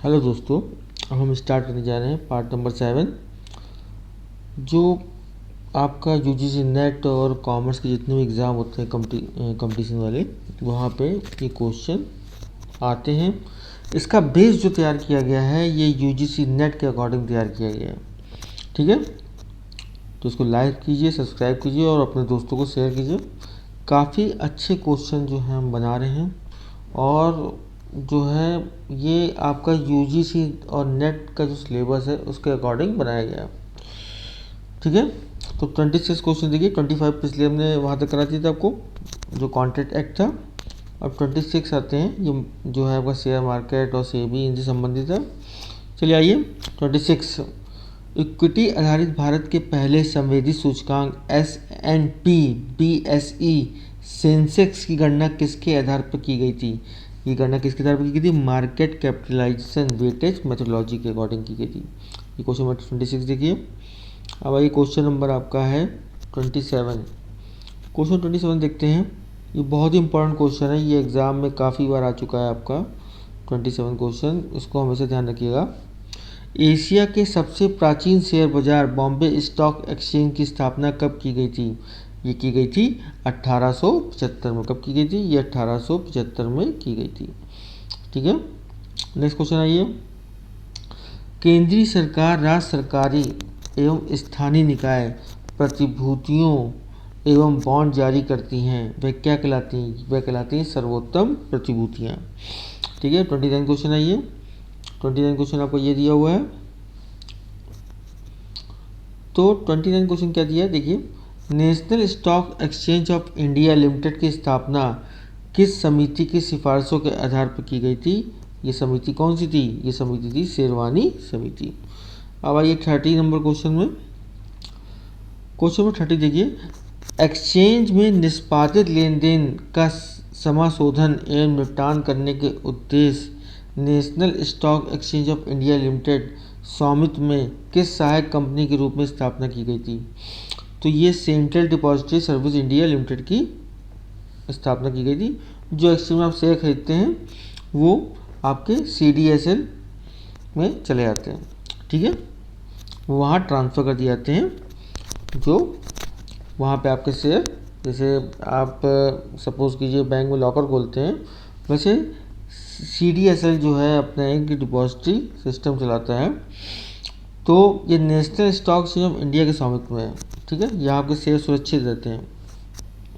Hello दोस्तों, अब हम स्टार्ट करने जा रहे हैं पार्ट नंबर 7। जो आपका यूजीसी नेट और कॉमर्स के जितने भी एग्ज़ाम होते हैं कंपटीशन वाले, वहाँ पे ये क्वेश्चन आते हैं। इसका बेस जो तैयार किया गया है ये यूजीसी नेट के अकॉर्डिंग तैयार किया गया है। ठीक है, तो इसको लाइक कीजिए, सब्सक्राइब कीजिए और अपने दोस्तों को शेयर कीजिए। काफ़ी अच्छे क्वेश्चन जो हैं हम बना रहे हैं और जो है ये आपका यूजीसी और नेट का जो सिलेबस है उसके अकॉर्डिंग बनाया गया है। ठीक है, तो 26 क्वेश्चन देखिए। 25 पिछले हमने वहाँ तक करा दिया था आपको, जो कॉन्ट्रैक्ट एक्ट था। अब 26 आते हैं, ये जो है आपका शेयर मार्केट और सेबी इनसे संबंधित है। चलिए आइए 26। इक्विटी आधारित भारत के पहले संवेदी सूचकांक S&P BSE सेंसेक्स की गणना किसके आधार पर की गई थी? ये गणना किसके आधार पर की गई थी? मार्केट कैपिटलाइजेशन वेटेज मेथोडोलॉजी के अकॉर्डिंग की गई थी। ये क्वेश्चन नंबर 26 देखिए। अब आइए क्वेश्चन नंबर आपका है 27। क्वेश्चन 27 देखते हैं। ये बहुत ही इंपॉर्टेंट क्वेश्चन है, ये एग्ज़ाम में काफ़ी बार आ चुका है आपका 27 क्वेश्चन, इसको हमेशा ध्यान रखिएगा। एशिया के सबसे प्राचीन शेयर बाजार बॉम्बे स्टॉक एक्सचेंज की स्थापना कब की गई थी? ये की गई थी 1875 में। कब की गई थी? ये 1875 में की गई थी। ठीक है, नेक्स्ट क्वेश्चन आइए। केंद्रीय सरकार, राज्य सरकारी एवं स्थानीय निकाय प्रतिभूतियों एवं बॉन्ड जारी करती हैं, वे क्या कहलाती हैं? वे कहलाती हैं सर्वोत्तम प्रतिभूतियाँ। ठीक है, 29 क्वेश्चन आइए। 29 क्वेश्चन आपको ये दिया हुआ है। तो 29 क्वेश्चन क्या दिया है देखिए। National stock exchange of India limited की स्थापना किस समिति की सिफारिशों के आधार पर की गई थी? ये समिति कौन सी थी? ये समिति थी शेरवानी समिति। अब आइए 30 नंबर क्वेश्चन में। क्वेश्चन नंबर 30 देखिए। एक्सचेंज में निष्पादित लेन देन का समाशोधन एवं निपटान करने के उद्देश्य national stock exchange of India limited स्वामित्व में किस सहायक कंपनी के रूप में स्थापना की गई थी? तो ये central depository service India limited की स्थापना की गई थी। जो एक्सचेंज में आप शेयर खरीदते हैं वो आपके CDSL में चले जाते हैं। ठीक है, वहाँ ट्रांसफ़र कर दिए जाते हैं। जो वहाँ पे आपके शेयर, जैसे आप सपोज़ कीजिए बैंक में लॉकर खोलते हैं, वैसे CDSL जो है अपना एक डिपॉजिटरी सिस्टम चलाता है। तो ये national stock exchange of India के स्वामित्व में है। ठीक है, यहाँ आपके शेयर सुरक्षित रहते हैं,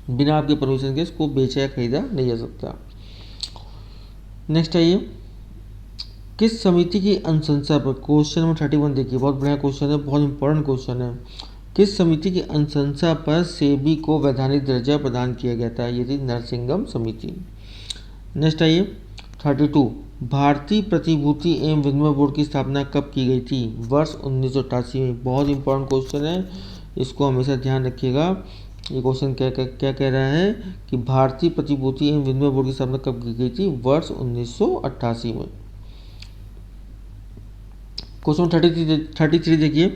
बिना आपके परमिशन के इसको बेचा या खरीदा नहीं जा सकता। नेक्स्ट आइए। किस समिति की अनुशंसा पर, क्वेश्चन नंबर 31 देखिए, बहुत बढ़िया क्वेश्चन है, बहुत इंपॉर्टेंट क्वेश्चन है। किस समिति की अनुशंसा पर सेबी को वैधानिक दर्जा प्रदान किया गया था? ये थी नरसिंगम समिति। नेक्स्ट आइए 32। भारतीय प्रतिभूति एवं विनिमय बोर्ड की स्थापना कब की गई थी? वर्ष 1988 में। बहुत इंपॉर्टेंट क्वेश्चन है, इसको हमेशा ध्यान रखिएगा। ये क्वेश्चन क्या कह रहा है कि भारतीय प्रतिभूति एवं विनिमय बोर्ड की स्थापना कब की गई थी? वर्ष 1988 में। क्वेश्चन 33 देखिए।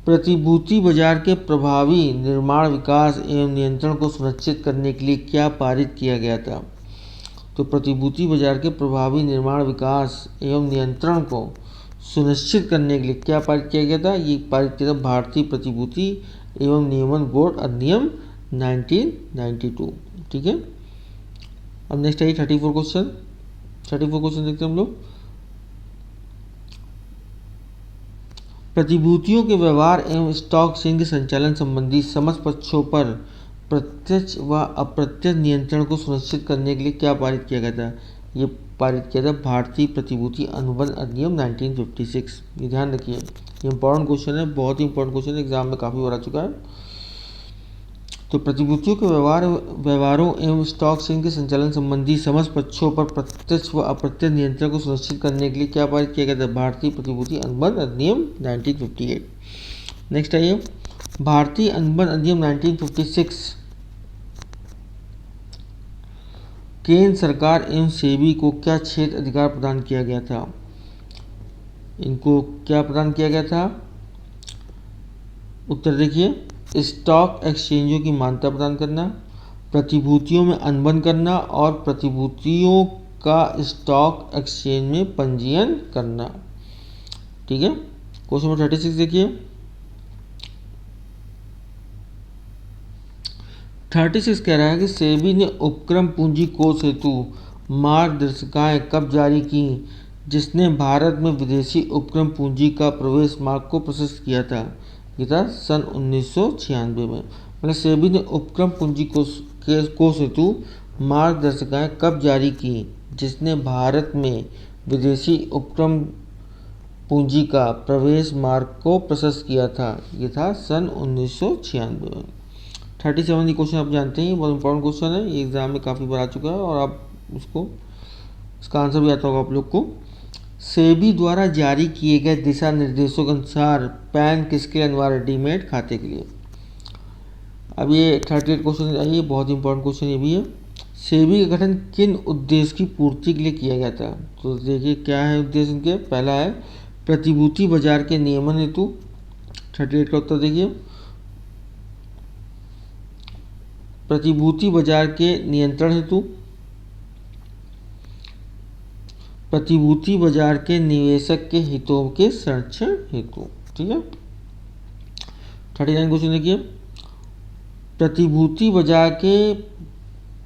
प्रतिभूति बाजार के प्रभावी निर्माण, विकास एवं नियंत्रण को सुनिश्चित करने के लिए क्या पारित किया गया था? तो प्रतिभूति बाजार के प्रभावी निर्माण, विकास एवं नियंत्रण को सुनिश्चित करने के लिए क्या पारित किया गया था? ये पारित किया था भारतीय प्रतिभूति एवं नियमन बोर्ड अधिनियम 1992। ठीक है, अब नेक्स्ट आइए 34 क्वेश्चन। 34 क्वेश्चन देखते हैं हम लोग। प्रतिभूतियों के व्यवहार एवं स्टॉक एक्सचेंज के संचालन संबंधी समस्त पक्षों पर प्रत्यक्ष व अप्रत्यक्ष नियंत्रण को सुनिश्चित करने के लिए क्या पारित किया गया था? ये पारित किया था भारतीय प्रतिभूति अनुबंध अधिनियम 1956। ये ध्यान रखिए, ये इंपॉर्टेंट क्वेश्चन है, बहुत ही इंपॉर्टेंट क्वेश्चन है, एग्जाम में काफ़ी बार आ चुका है। तो प्रतिभूतियों के व्यवहारों एवं स्टॉक एक्सचेंज के संचालन संबंधी समस्त पक्षों पर प्रत्यक्ष व अप्रत्यक्ष नियंत्रण को सुनिश्चित करने के लिए क्या पारित किया गया था? भारतीय प्रतिभूति अनुबंध अधिनियम 1958। नेक्स्ट आइए। भारतीय अनुबंध अधिनियम 1956 केंद्र सरकार एवं सेबी को क्या क्षेत्र अधिकार प्रदान किया गया था? इनको क्या प्रदान किया गया था? उत्तर देखिए। स्टॉक एक्सचेंजों की मान्यता प्रदान करना, प्रतिभूतियों में अनुबंध करना और प्रतिभूतियों का स्टॉक एक्सचेंज में पंजीयन करना। ठीक है, क्वेश्चन नंबर 36 देखिए। 36 कह रहा है कि सेबी ने उपक्रम पूंजी कोष हेतु मार्गदर्शिकाएं कब जारी की, जिसने भारत में विदेशी उपक्रम पूंजी का प्रवेश मार्ग को प्रशस्त किया था। ये था सन 1996 में। मतलब सेबी ने उपक्रम पूंजी कोष हेतु मार्गदर्शिकाएं कब जारी की, जिसने भारत में विदेशी उपक्रम पूंजी का प्रवेश मार्ग को प्रशस्त किया था। ये था सन 1996 में। 37 क्वेश्चन आप जानते हैं, बहुत इंपॉर्टेंट क्वेश्चन है, ये एग्जाम में काफ़ी बार आ चुका है और आप इसका आंसर भी आता होगा आप लोग को। सेबी द्वारा जारी किए गए दिशा निर्देशों के अनुसार पैन किसके लिए अनिवार्य, डीमैट खाते के लिए। अब ये 38 क्वेश्चन आइए, बहुत इंपॉर्टेंट क्वेश्चन ये भी है। सेबी का गठन किन उद्देश्य की पूर्ति के लिए किया गया था। तो देखिए क्या है उद्देश्य इनके। पहला है प्रतिभूति बाजार के नियमन हेतु। 38 का उत्तर देखिए, प्रतिभूति बाजार के नियंत्रण हेतु, प्रतिभूति बाजार के निवेशक के हितों के संरक्षण हेतु। ठीक है, 39 क्वेश्चन देखिए। प्रतिभूति बाजार के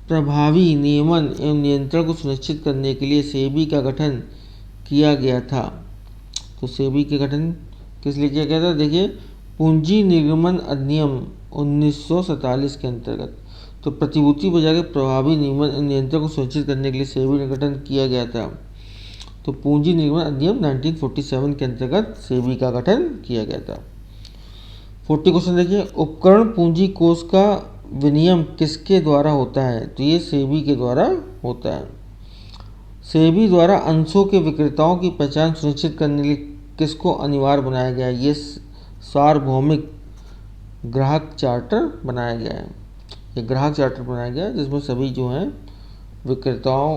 प्रभावी नियमन एवं नियंत्रण को सुनिश्चित करने के लिए सेबी का गठन किया गया था। तो सेबी के गठन किस लिए किया गया था, देखिए पूंजी निर्गमन अधिनियम 1947 के अंतर्गत। तो प्रतिभूति बाजार के प्रभावी नियमन एवं नियंत्रण को सुनिश्चित करने के लिए सेबी का गठन किया गया था। तो पूंजी निर्गमन अधिनियम 1947 के अंतर्गत सेबी का गठन किया गया था। 40 क्वेश्चन देखिए। उपकरण पूंजी कोष का विनियम किसके द्वारा होता है। तो ये सेबी के द्वारा होता है। सेबी द्वारा अंशों के विक्रेताओं की पहचान सुनिश्चित करने के लिए किसको अनिवार्य बनाया गया है। ये सार्वभौमिक ग्राहक चार्टर बनाया गया है। ये ग्राहक चार्टर बनाया गया है जिसमें सभी जो हैं विक्रेताओं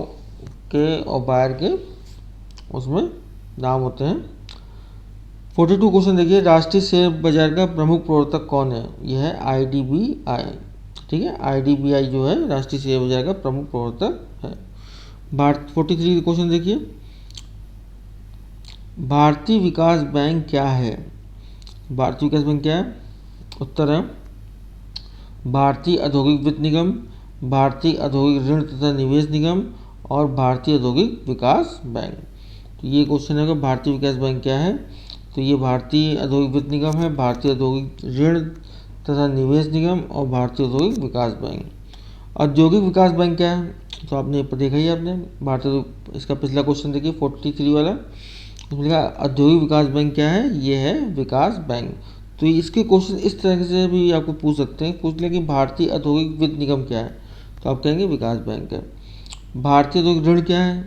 के और बायर के उसमें नाम होते हैं। 42 क्वेश्चन देखिए। राष्ट्रीय शेयर बाजार का प्रमुख प्रवर्तक कौन है। यह है IDBI। ठीक है, IDBI जो है राष्ट्रीय शेयर बाजार का प्रमुख प्रवर्तक है। 43 क्वेश्चन देखिए। भारतीय विकास बैंक क्या है। भारतीय विकास बैंक क्या है। उत्तर है भारतीय औद्योगिक वित्त निगम, भारतीय औद्योगिक ऋण तथा निवेश निगम और भारतीय औद्योगिक विकास बैंक। तो ये क्वेश्चन है कि भारतीय विकास बैंक क्या है। तो ये भारतीय औद्योगिक वित्त निगम है, भारतीय औद्योगिक ऋण तथा निवेश निगम और भारतीय औद्योगिक विकास बैंक। औद्योगिक विकास बैंक क्या है, तो आपने देखा ही आपने भारतीय। इसका पिछला क्वेश्चन देखिए 43 वाला, उसमें लिखा औद्योगिक विकास बैंक क्या है, ये है विकास बैंक। तो इसके क्वेश्चन इस तरह से भी आपको पूछ सकते हैं, पूछ लें कि भारतीय औद्योगिक वित्त निगम क्या है, तो आप कहेंगे विकास बैंक है। भारतीय औद्योगिक ऋण क्या है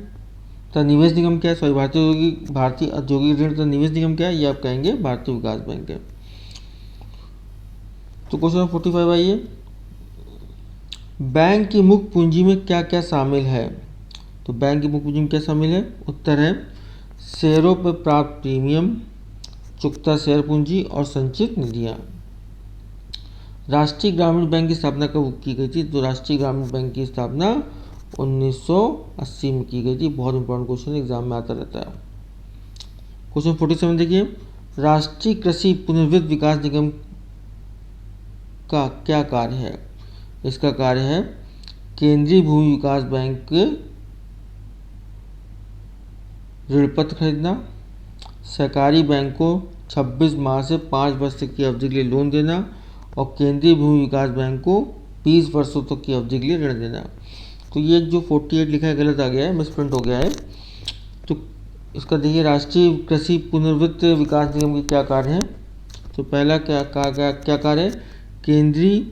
तथा निवेश निगम क्या है, सॉरी भारतीय औद्योगिक ऋण तथा निवेश निगम क्या है, ये आप कहेंगे भारतीय विकास बैंक है। तो क्वेश्चन नंबर 45 आइए। बैंक की मुख्य पूंजी में क्या क्या शामिल है। तो बैंक की मुख्य पूंजी में क्या शामिल है। उत्तर है शेयरों पर प्राप्त प्रीमियम, चुकता शेयर पूंजी और संचित निधियां। राष्ट्रीय ग्रामीण बैंक की स्थापना कब की गई थी। तो राष्ट्रीय ग्रामीण बैंक की स्थापना 1980 में की गई थी। बहुत इंपॉर्टेंट क्वेश्चन एग्जाम में आता रहता है। क्वेश्चन 47 देखिए। राष्ट्रीय कृषि पुनर्वित्त विकास निगम का क्या कार्य है। इसका कार्य है केंद्रीय भूमि विकास बैंक के ऋण पत्र खरीदना, सहकारी बैंक को 26 माह से 5 वर्ष तक की अवधि के लिए लोन देना और केंद्रीय भूमि विकास बैंक को 20 वर्षों तक की अवधि के लिए ऋण देना। तो ये जो 48 लिखा है गलत आ गया है, मिसप्रिंट हो गया है। तो इसका देखिए राष्ट्रीय कृषि पुनर्वित्त विकास निगम के क्या कार्य हैं। तो पहला क्या कार्य है, केंद्रीय,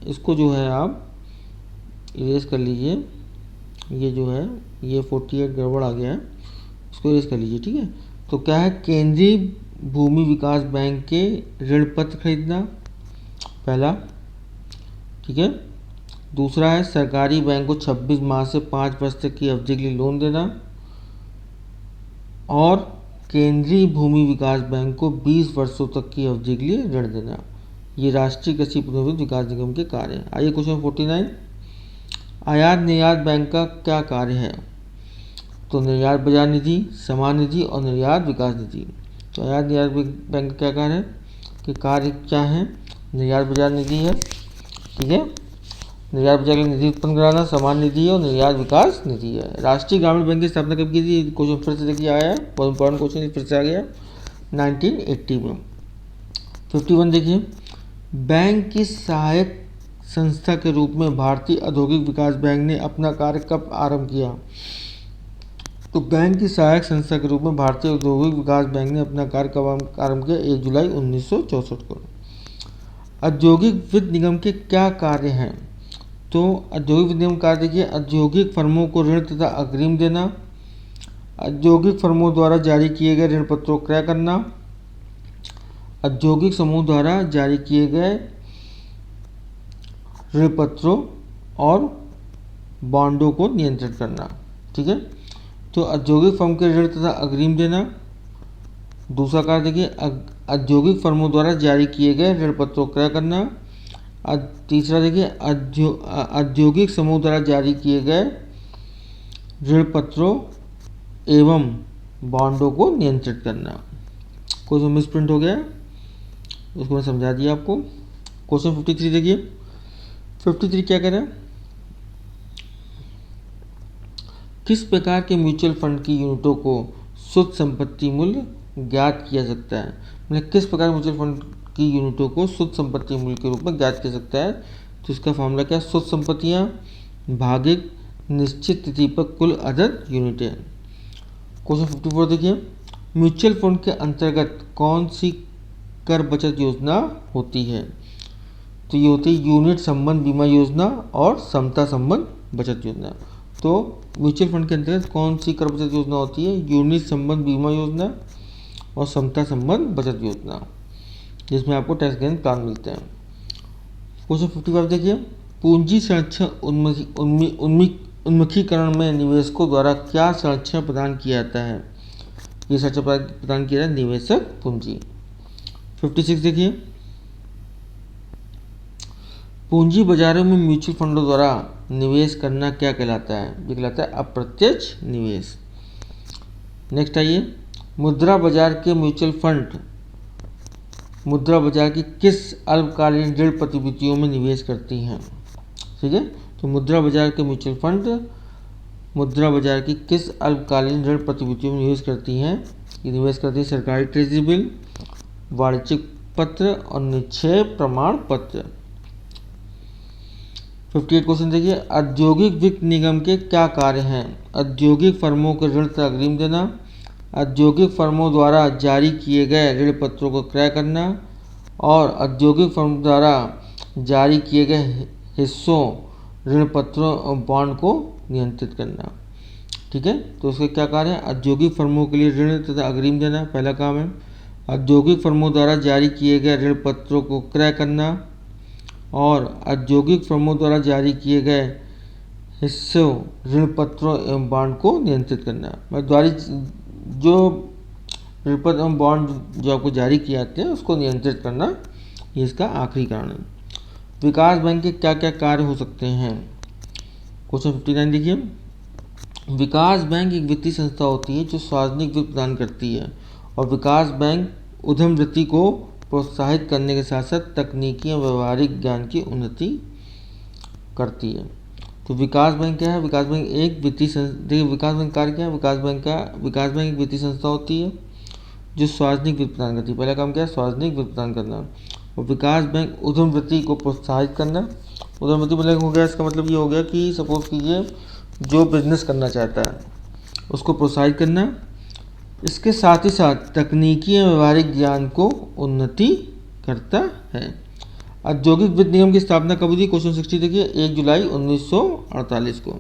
इसको जो है आप इरेज कर लीजिए, ये जो है ये 48 गड़बड़ आ गया है, इसको इरेज कर लीजिए। ठीक है, तो क्या है केंद्रीय भूमि विकास बैंक के ऋण पत्र खरीदना पहला। ठीक है, दूसरा है सरकारी बैंक को 26 माह से 5 वर्ष तक की अवधि के लिए लोन देना और केंद्रीय भूमि विकास बैंक को 20 वर्षों तक की अवधि के लिए ऋण देना। ये राष्ट्रीय कृषि पुनर्वित्त विकास निगम के कार्य हैं। आइए क्वेश्चन 49। आयात निर्यात बैंक का क्या कार्य है। तो निर्यात बाजार निधि, समान निधि और निर्यात विकास निधि। तो आयात निर्यात बैंक का क्या कार्य है कि कार्य क्या है, निर्यात बाजार निधि है, ठीक है, निर्यात बाजार की निधि उत्पन्न कराना, समान निधि है और निर्यात विकास निधि है। राष्ट्रीय ग्रामीण बैंक की स्थापना कब की थी, क्वेश्चन फिर से देखिए आया है, बहुत इंपॉर्टेंट क्वेश्चन फिर से आ गया 1980 में। 51 देखिए, बैंक की सहायक संस्था के रूप में भारतीय औद्योगिक विकास बैंक ने अपना कार्य कब आरंभ किया। तो बैंक की सहायक संस्था के रूप में भारतीय औद्योगिक विकास बैंक ने अपना कार्य कब आरंभ किया, 1 जुलाई 1964 को। औद्योगिक वित्त निगम के क्या कार्य हैं, तो औद्योगिक वित्त निगम कार्य देखिए, औद्योगिक फर्मों को ऋण तथा अग्रिम देना, औद्योगिक फर्मों द्वारा जारी किए गए ऋण पत्रों को क्रय करना, औद्योगिक समूह द्वारा जारी किए गए ऋण पत्रों और बॉन्डों को नियंत्रित करना, ठीक है। तो औद्योगिक फर्म के ऋण तथा अग्रिम देना। दूसरा कार्य देखिए, औद्योगिक फर्मों द्वारा जारी किए गए ऋण पत्रों को क्रय करना। तीसरा देखिए, औद्योगिक समूह द्वारा जारी किए गए ऋण पत्रों एवं बॉन्डों को नियंत्रित करना। क्वेश्चन मिसप्रिंट हो गया, उसको मैं समझा दिया आपको। क्वेश्चन 53 देखिए, 53 क्या कह रहा है, किस प्रकार के म्यूचुअल फंड की यूनिटों को शुद्ध संपत्ति मूल्य ज्ञात किया सकता है। मतलब किस प्रकार म्यूचुअल फंड की यूनिटों को शुद्ध संपत्ति मूल्य के रूप में ज्ञात किया सकता है। तो इसका फॉर्मूला क्या है, शुद्ध संपत्तियां भागित निश्चित तिथि पर कुल अदद यूनिटें। क्वेश्चन 54 देखिए, म्यूचुअल फंड के अंतर्गत कौन सी कर बचत योजना होती है। तो ये होती है यूनिट संबंध बीमा योजना और समता संबंध बचत योजना। तो म्यूचुअल फंड के अंतर्गत कौन सी कर बचत योजना होती है, यूनिट संबंध बीमा योजना और समता संबंध बचत योजना, जिसमें आपको टैक्स गेन प्लान मिलते हैं। क्वेश्चन 55 देखिए, पूंजी संरक्षण उन्मुखीकरण में निवेशकों द्वारा क्या संरक्षण प्रदान किया जाता है। ये संरक्षण प्रदान किया जाता है निवेशक पूंजी। 56 देखिए, पूंजी बाजारों में म्यूचुअल फंडों द्वारा निवेश करना क्या कहलाता है, ये कहलाता है अप्रत्यक्ष निवेश। नेक्स्ट आइए, मुद्रा बाजार के म्यूचुअल फंड मुद्रा बाजार की किस अल्पकालीन ऋण प्रतिभूतियों में निवेश करती हैं। ठीक है, तो मुद्रा बाजार के म्यूचुअल फंड मुद्रा बाजार की किस अल्पकालीन ऋण प्रतिभूतियों में निवेश करती हैं। ये निवेश करती है सरकारी ट्रेजरी बिल, वाणिज्यिक पत्र और निक्षेप प्रमाण पत्र। 58 क्वेश्चन देखिए, औद्योगिक वित्त निगम के क्या कार्य हैं। औद्योगिक फर्मों को ऋण तथा अग्रिम देना, औद्योगिक फर्मों द्वारा जारी किए गए ऋण पत्रों को क्रय करना और औद्योगिक फर्म द्वारा जारी किए गए हिस्सों ऋण पत्रों और बॉन्ड को नियंत्रित करना। ठीक है, तो उसके क्या कार्य है, औद्योगिक फर्मों के लिए ऋण तथा अग्रिम देना पहला काम है, औद्योगिक फर्मों द्वारा जारी किए गए ऋण पत्रों को क्रय करना और औद्योगिक फर्मों द्वारा जारी किए गए हिस्सों ऋण पत्रों एवं बॉन्ड को नियंत्रित करना। जो ऋण पत्र एवं बॉन्ड जो आपको जारी किए जाते हैं उसको नियंत्रित करना, ये इसका आखिरी कारण है। विकास बैंक के क्या क्या कार्य हो सकते हैं। क्वेश्चन 59 देखिए, विकास बैंक एक वित्तीय संस्था होती है जो सार्वजनिक वित्त प्रदान करती है और विकास बैंक उद्यम वृत्ति को प्रोत्साहित करने के साथ साथ तकनीकी और व्यवहारिक ज्ञान की उन्नति करती है। तो विकास बैंक क्या है, विकास बैंक एक वित्तीय देखिए विकास बैंक कार्य क्या है, विकास बैंक एक वित्तीय संस्था होती है जो सार्वजनिक वित्त प्रदान करती है। पहला काम क्या है, सार्वजनिक वित्त प्रदान करना। और विकास बैंक उद्यम वृत्ति को प्रोत्साहित करना। उद्यम वृत्ति मतलब हो गया, इसका मतलब ये हो गया कि सपोज कीजिए जो बिजनेस करना चाहता है उसको प्रोत्साहित करना, इसके साथ ही साथ तकनीकी और व्यवहारिक ज्ञान को उन्नति करता है। औद्योगिक वित्त निगम की स्थापना कब हुई थी। क्वेश्चन 60 देखिए, 1 जुलाई 1948 को।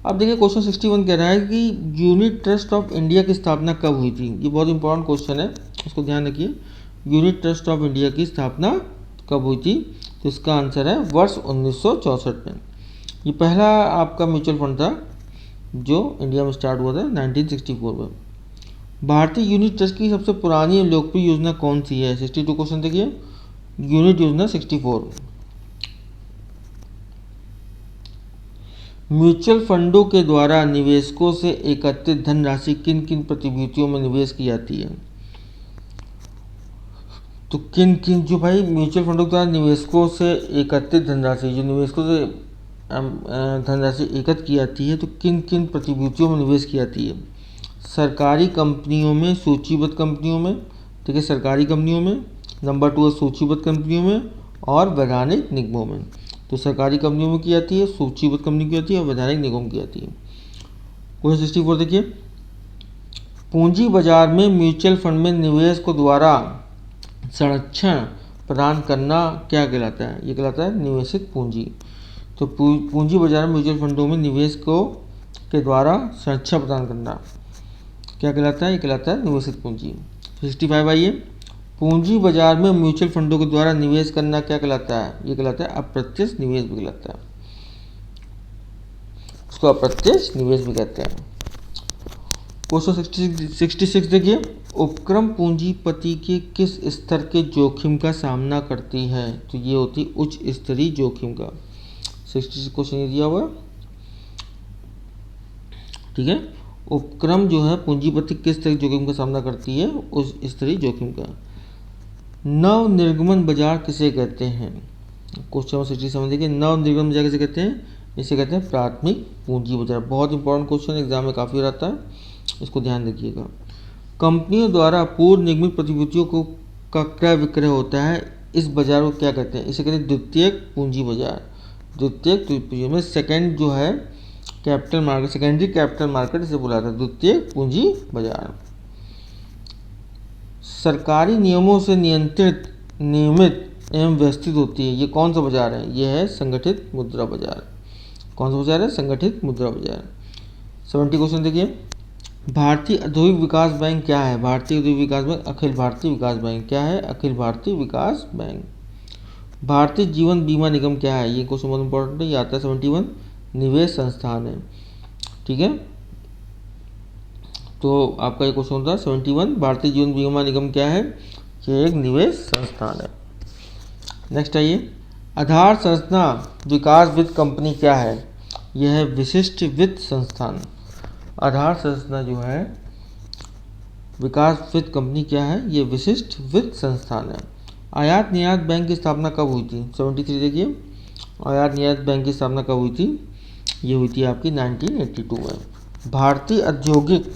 अब देखिए क्वेश्चन 61 कह रहा है कि यूनिट ट्रस्ट ऑफ इंडिया की स्थापना कब हुई थी। ये बहुत इंपॉर्टेंट क्वेश्चन है, उसको ध्यान रखिए। यूनिट ट्रस्ट ऑफ इंडिया की स्थापना कब हुई थी, तो इसका आंसर है वर्ष 1964 में। ये पहला आपका म्यूचुअल फंड था जो इंडिया में स्टार्ट हुआ था 1964 में। भारतीय यूनिट ट्रस्ट की सबसे पुरानी और लोकप्रिय योजना कौन सी है। 62 क्वेश्चन देखिए, यूनिट योजना 64। म्यूचुअल फंडों के द्वारा निवेशकों से एकत्रित धनराशि किन किन प्रतिभूतियों में निवेश की जाती है? तो किन किन जो भाई म्यूचुअल फंडों के द्वारा निवेशकों से एकत्रित धनराशि, जो निवेशकों से धनराशि एकत्र की जाती है, तो किन किन प्रतिभूतियों में निवेश की जाती है? सरकारी कंपनियों में, सूचीबद्ध कंपनियों में, ठीक है, सरकारी कंपनियों में। नंबर 2 है सूचीबद्ध कंपनियों में और वैधानिक निगमों में। तो सरकारी कंपनियों में की जाती है, सूचीबद्ध कंपनी की जाती है और वैधानिक निगम की जाती है। क्वेश्चन 64 देखिए, पूंजी बाजार में म्यूचुअल फंड में निवेश को द्वारा संरक्षण प्रदान करना क्या कहलाता है? ये कहलाता है निवेशित पूंजी। तो पूंजी बाजार में म्यूचुअल फंडों में निवेश को के द्वारा संरक्षण प्रदान करना क्या कहलाता है? ये कहलाता है निवेशित पूंजी। 65 आइए, पूंजी बाजार में म्यूचुअल फंडों के द्वारा निवेश करना क्या कहलाता है? ये कहलाता है अप्रत्यक्ष निवेश भी कहलाता है, उसको अप्रत्यक्ष निवेश भी कहते हैं। क्वेश्चन 66 देखिए, उपक्रम पूंजीपति के किस स्तर के जोखिम का सामना करती है? तो ये होती उच्च स्तरीय जोखिम का। 66 क्वेश्चन ये दिया हुआ, ठीक है। उपक्रम जो है पूंजीपति किस तरह जोखिम का सामना करती है? उस स्तरीय जोखिम का। नव निर्गमन बाजार किसे कहते हैं? क्वेश्चन 67 देखिए, नव निर्गमन बाजार किसे कहते हैं? इसे कहते हैं प्राथमिक पूंजी बाजार। बहुत इंपॉर्टेंट क्वेश्चन, एग्जाम में काफ़ी रहता है, इसको ध्यान रखिएगा। कंपनियों द्वारा पूर्व निगमित प्रतिभूतियों को का क्रय विक्रय होता है, इस बाजार को क्या कहते हैं? इसे कहते हैं द्वितीयक पूंजी बाजार। द्वितीयक पूंजी में सेकेंड जो है capital market, secondary capital market इसे बुलाता है द्वितीयक पूंजी बाजार। सरकारी नियमों से नियंत्रित, नियमित एवं व्यवस्थित होती है, ये कौन सा बाजार है? ये है संगठित मुद्रा बाजार। कौन सा बाजार है? संगठित मुद्रा बाजार। 70 क्वेश्चन देखिए, भारतीय औद्योगिक विकास बैंक क्या है? भारतीय औद्योगिक विकास बैंक अखिल भारतीय विकास बैंक क्या है? अखिल भारतीय विकास बैंक। भारतीय जीवन बीमा निगम क्या है? ये क्वेश्चन बहुत इंपॉर्टेंट है, ये आता है 71, निवेश संस्थान है, ठीक है। तो आपका ये क्वेश्चन होता है 71, भारतीय जीवन बीमा निगम क्या है? ये एक निवेश संस्थान है। नेक्स्ट आइए, आधार संरचना विकास वित्त कंपनी क्या है? यह है विशिष्ट वित्त संस्थान। आधार संरचना जो है विकास वित्त कंपनी क्या है? ये विशिष्ट वित्त संस्थान है। आयात निर्यात बैंक की स्थापना कब हुई थी? 73 देखिए, आयात निर्यात बैंक की स्थापना कब हुई थी? ये हुई थी आपकी 1982 में। भारतीय औद्योगिक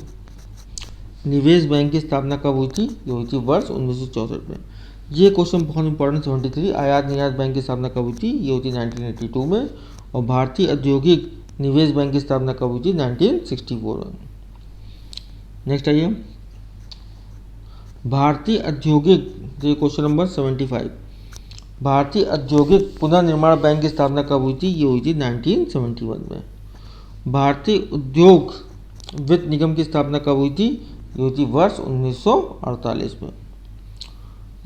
निवेश बैंक की स्थापना कब हुई थी? ये हुई थी वर्ष 1964 में। ये क्वेश्चन बहुत इंपॉर्टेंट 73, आयात निर्यात बैंक की स्थापना कब हुई थी? ये हुई थी 1982 में। और भारतीय औद्योगिक निवेश बैंक की स्थापना कब हुई थी? 1964 में। नेक्स्ट आइए, भारतीय औद्योगिक, ये क्वेश्चन नंबर 75, भारतीय औद्योगिक पुनर्निर्माण बैंक की स्थापना कब हुई थी? ये हुई थी 1971 में। भारतीय उद्योग वित्त निगम की स्थापना कब हुई थी? ये हुई थी वर्ष 1948 में।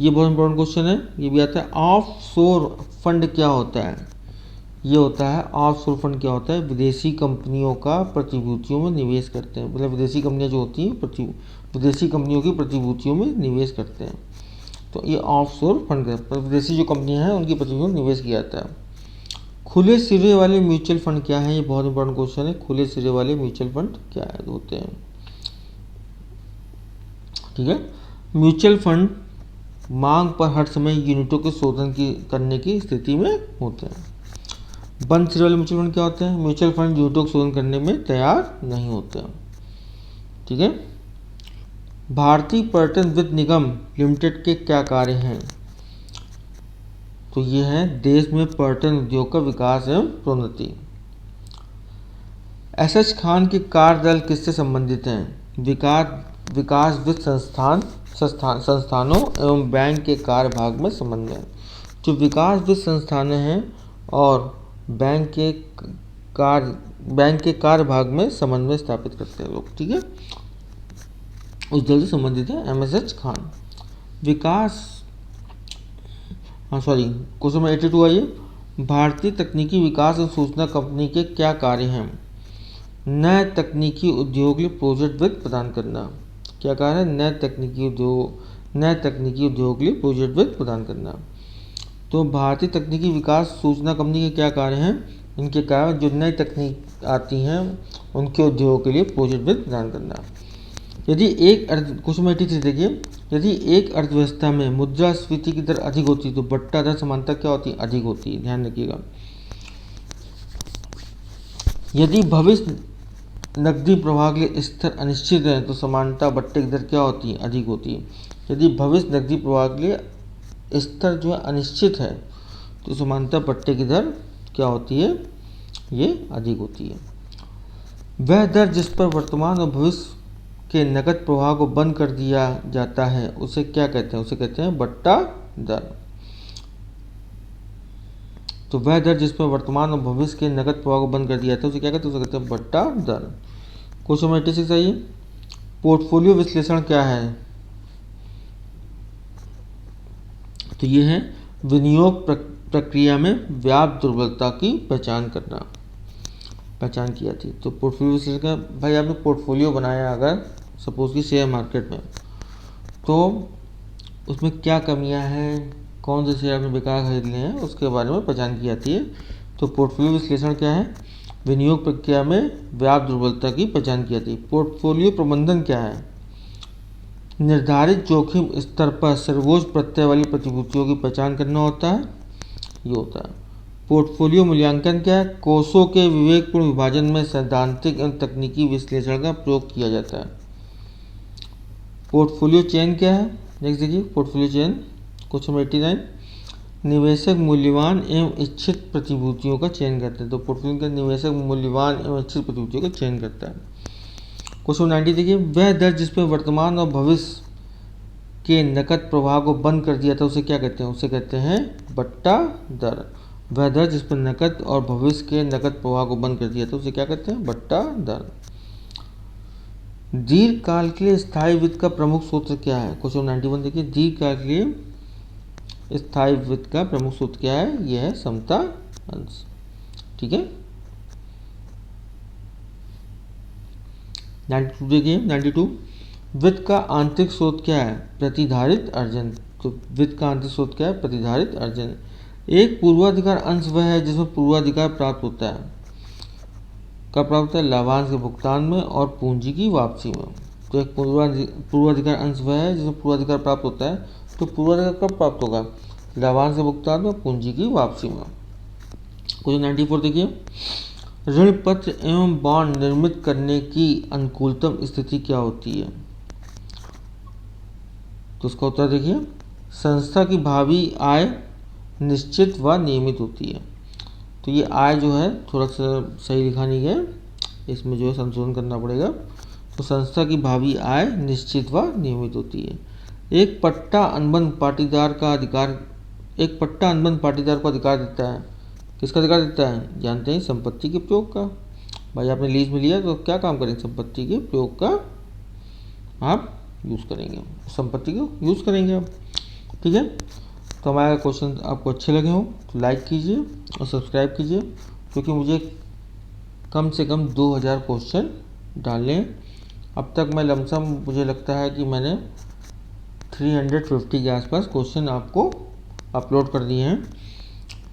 ये बहुत इंपॉर्टेंट क्वेश्चन है, ये भी आता है। ऑफशोर फंड क्या होता है? ये होता है ऑफशोर फंड क्या होता है? विदेशी कंपनियों का प्रतिभूतियों में निवेश करते हैं, मतलब विदेशी कंपनियां जो होती हैं विदेशी कंपनियों की प्रतिभूतियों में निवेश करते हैं, तो ये ऑफशोर फंड का विदेशी जो कंपनियां हैं उनकी प्रतिभूतियों में निवेश किया जाता है। खुले सिरे वाले म्यूचुअल फंड क्या है? ये बहुत इंपॉर्टेंट क्वेश्चन है। खुले सिरे वाले म्यूचुअल फंड क्या है होते हैं, ठीक है। म्यूचुअल फंड मांग पर हर समय यूनिटों के शोधन करने की स्थिति में होते हैं। बंद सिरे वाले म्यूचुअल फंड क्या होते हैं? म्यूचुअल फंड यूनिटों का शोधन करने में तैयार नहीं होते हैं, ठीक है। भारतीय पर्यटन वित्त निगम लिमिटेड के क्या कार्य हैं? तो ये है देश में पर्यटन उद्योग का विकास एवं प्रोन्नति। एसएच खान के कार्यदल किससे संबंधित हैं? विकास वित्त संस्थानों एवं बैंक के कार्यभाग में संबंध है। जो विकास वित्त संस्थान हैं और बैंक के कार्यभाग में समन्वय स्थापित करते हैं लोग, ठीक है, उस दल से संबंधित है एमएसएच खान। क्वेश्चन नंबर 82 आइए, भारतीय तकनीकी विकास एवं सूचना कंपनी के क्या कार्य हैं? नए तकनीकी उद्योग के लिए प्रोजेक्ट वित्त प्रदान करना। क्या कार्य है? नए तकनीकी उद्योग के लिए प्रोजेक्ट वित्त प्रदान करना। तो भारतीय तकनीकी विकास सूचना कंपनी के क्या कार्य हैं? इनके कारण जो नई तकनीक आती हैं उनके उद्योगों के लिए प्रोजेक्ट वित्त प्रदान करना। यदि एक क्वेश्चन नंबर 83 देखिए, यदि एक अर्थव्यवस्था में मुद्रास्फीति की दर अधिक होती है तो बट्टा दर समानता क्या होती है? अधिक होती है, ध्यान रखिएगा। यदि भविष्य नकदी प्रवाह के लिए स्तर अनिश्चित है तो समानता बट्टे की दर क्या होती है? अधिक होती है। यदि भविष्य नकदी प्रवाह के लिए स्तर जो है अनिश्चित है तो समानता बट्टे की दर क्या होती है? ये अधिक होती है। वह दर जिस पर वर्तमान और भविष्य के नकद प्रवाह को बंद कर दिया जाता है उसे क्या कहते हैं? उसे कहते हैं बट्टा दर। तो वह दर जिस पर वर्तमान और भविष्य के नकद प्रवाह को बंद कर दिया जाता है उसे क्या कहते हैं? उसे कहते हैं बट्टा दर। क्वेश्चन नंबर 86 आइए, पोर्टफोलियो विश्लेषण क्या है? तो ये है विनियोग प्रक्रिया में व्याप्त दुर्बलता की पहचान करना, पहचान की जाती है। तो पोर्टफोलियो विश्लेषण का, भाई आपने पोर्टफोलियो बनाया अगर सपोज की शेयर मार्केट में, तो उसमें क्या कमियां हैं, कौन से शेयर आपने बेकार खरीदने हैं, उसके बारे में पहचान की जाती है। तो पोर्टफोलियो विश्लेषण क्या है? विनियोग प्रक्रिया में व्याप्त दुर्बलता की पहचान की जाती है। पोर्टफोलियो प्रबंधन क्या है? निर्धारित जोखिम स्तर पर सर्वोच्च प्रत्यय वाली प्रतिभूतियों की पहचान करना होता है, ये होता है। पोर्टफोलियो मूल्यांकन क्या है? कोषों के विवेकपूर्ण विभाजन में सैद्धांतिक एवं तकनीकी विश्लेषण का प्रयोग किया जाता है। पोर्टफोलियो चयन क्या है? नेक्स्ट देखिए, पोर्टफोलियो चयन क्वेश्चन नंबर 89, निवेशक मूल्यवान एवं इच्छित प्रतिभूतियों का चयन करते हैं। तो पोर्टफोलियो का निवेशक मूल्यवान एवं इच्छित प्रतिभूतियों का चयन करता है। क्वेश्चन 90 देखिए, वह दर जिस पर वर्तमान और भविष्य के नकद प्रवाह को बंद कर दिया था उसे क्या कहते हैं? उसे कहते हैं बट्टा दर। वह दर जिस पर नकद और भविष्य के नकद प्रवाह को बंद कर दिया था उसे क्या कहते हैं? बट्टा दर। दीर्घकाल के लिए स्थायी वित्त का प्रमुख सूत्र क्या है? क्वेश्चन 91 देखिए, दीर्घकाल के लिए स्थायी वित्त का प्रमुख सूत्र क्या है? यह है समता अंश, ठीक है। 92 देखिए, 92, वित्त का आंतरिक स्रोत क्या है? प्रतिधारित अर्जन। तो वित्त का आंतरिक स्रोत क्या है? प्रतिधारित अर्जन। एक पूर्वाधिकार अंश वह है जिसमें पूर्वाधिकार प्राप्त होता है, कब प्राप्त होता है? लाभांश के भुगतान में और पूंजी की वापसी में। तो एक पूर्वाधिकार अंश वह है जिसमें पूर्वाधिकार प्राप्त होता है। तो पूर्वाधिकार कब प्राप्त होगा? लाभांश के भुगतान में, पूंजी की वापसी में। क्वेश्चन 94 देखिए, ऋण पत्र एवं बॉन्ड निर्मित करने की अनुकूलतम स्थिति क्या होती है? तो उसका उत्तर देखिए, संस्था की भावी आय निश्चित व नियमित होती है। तो ये आय जो है थोड़ा सा सही लिखा नहीं है, इसमें जो है संशोधन करना पड़ेगा। तो संस्था की भावी आय निश्चित व नियमित होती है। एक पट्टा अनुबंध पाटीदार को अधिकार देता है। किसका अधिकार देता है? जानते हैं, संपत्ति के प्रयोग का। भाई आपने लीज में लिया तो क्या काम करेंगे? संपत्ति के प्रयोग का आप यूज़ करेंगे, संपत्ति को यूज़ करेंगे आप, ठीक है। तो हमारे क्वेश्चन आपको अच्छे लगे हों तो लाइक कीजिए और सब्सक्राइब कीजिए, क्योंकि मुझे कम से कम 2000 क्वेश्चन डालने हैं। अब तक मैं लमसम मुझे लगता है कि मैंने 350 के आसपास क्वेश्चन आपको अपलोड कर दिए हैं।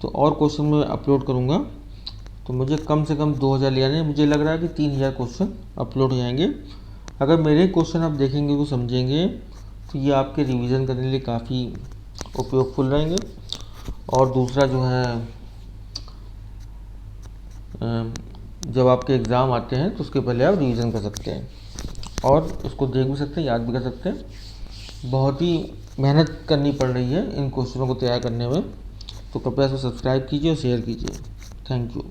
तो और क्वेश्चन मैं अपलोड करूँगा तो मुझे कम से कम 2000 ले आने। मुझे लग रहा है कि 3000 क्वेश्चन अपलोड हो जाएंगे। अगर मेरे क्वेश्चन आप देखेंगे तो समझेंगे तो ये आपके रिवीजन करने के लिए काफ़ी उपयोगफुल रहेंगे। और दूसरा जो है, जब आपके एग्ज़ाम आते हैं तो उसके पहले आप रिवीजन कर सकते हैं और उसको देख भी सकते हैं, याद भी कर सकते हैं। बहुत ही मेहनत करनी पड़ रही है इन क्वेश्चनों को तैयार करने में, तो कृपया इसको सब्सक्राइब कीजिए और शेयर कीजिए। Thank you.